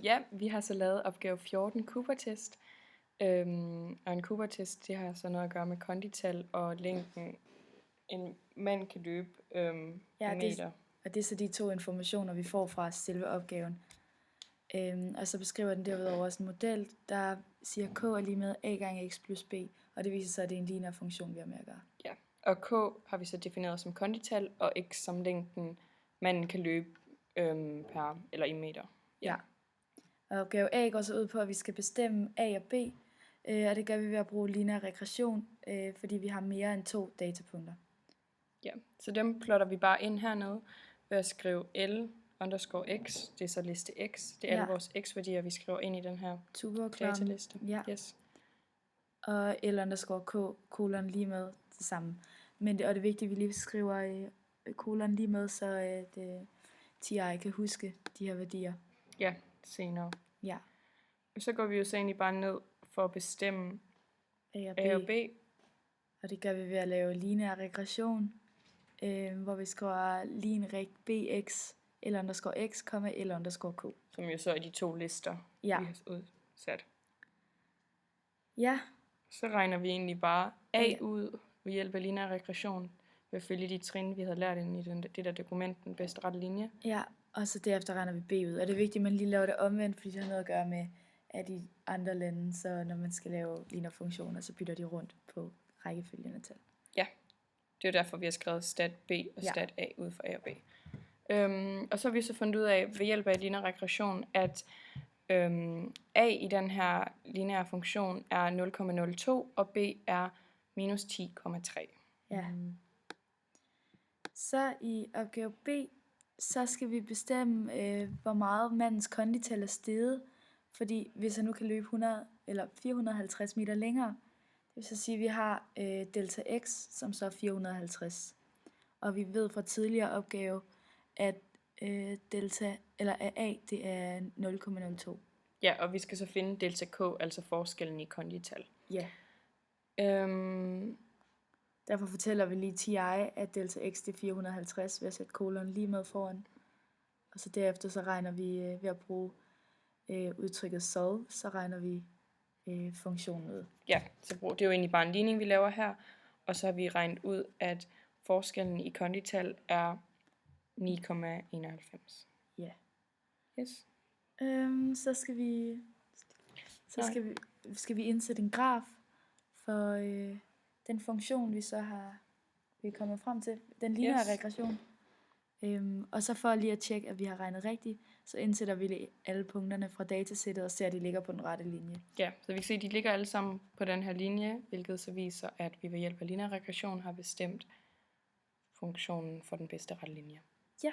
Ja, vi har så lavet opgave 14, Cooper-test. Og en Cooper-test, det har så noget at gøre med kondital og længden, en mand kan løbe en meter. Og det er så de 2 informationer, vi får fra selve opgaven. Og så beskriver den derudover også en model, der siger, k er lige med a gange x plus b, og det viser sig, at det er en lineær funktion, vi har med at gøre. Ja, og k har vi så defineret som kondital, og x som længden, manden kan løbe per eller i meter. Ja. Og opgave A går så ud på, at vi skal bestemme A og B, og det gør vi ved at bruge lineær regression, fordi vi har mere end 2 datapunkter. Ja, så dem plotter vi bare ind hernede ved at skrive L underscore x, det er så liste x, det er alle vores x-værdier, vi skriver ind i den her dataliste. Ja. Yes. Og L underscore k, kolon lige med det samme. Men det er vigtigt, at vi lige skriver kolon lige med, så at TI kan huske de her værdier. Ja, senere. Ja. Så går vi jo så egentlig bare ned for at bestemme A og B. Og det gør vi ved at lave lineær regression, hvor vi skriver linreg bx, L underscore x, L underscore k. Som jo så er de 2 lister, vi har udsat. Ja. Så regner vi egentlig bare A ud ved hjælp af lineær regression, ved at følge de trin, vi havde lært ind i det der dokument, den bedste rette linje. Ja, og så derefter regner vi B ud. Og det er vigtigt, at man lige laver det omvendt, fordi det har noget at gøre med, at i andre lande, så når man skal lave lineære funktioner, så bytter de rundt på rækkefølgende tal. Ja, det er derfor, vi har skrevet stat B og stat A ud for A og B. Og så har vi så fundet ud af, ved hjælp af lineær regression, at A i den her lineære funktion er 0,02, og B er minus 10,3. Ja. Så i opgave B, så skal vi bestemme, hvor meget mandens kondital er steget. Fordi hvis han nu kan løbe 100 eller 450 meter længere, det vil så sige, at vi har delta x, som så er 450. Og vi ved fra tidligere opgave, at delta eller A, det er 0,02. Ja, og vi skal så finde delta k, altså forskellen i kondital. Ja. Derfor fortæller vi lige TI, at delta x det er 450 ved at sætte kolon lige med foran. Og så derefter så regner vi ved at bruge udtrykket solve, så regner vi funktionen ud. Ja, så det er jo egentlig bare en ligning, vi laver her. Og så har vi regnet ud, at forskellen i kondital er 9,91. Ja. Yes. Så skal vi indsætte en graf for den funktion, vi er kommet frem til, den lineære regression. Og så for lige at tjekke, at vi har regnet rigtigt, så indsætter vi alle punkterne fra datasættet og ser, at de ligger på den rette linje. Ja, så vi kan se, at de ligger alle sammen på den her linje, hvilket så viser, at vi ved hjælp af lineær regression har bestemt funktionen for den bedste rette linje. Ja.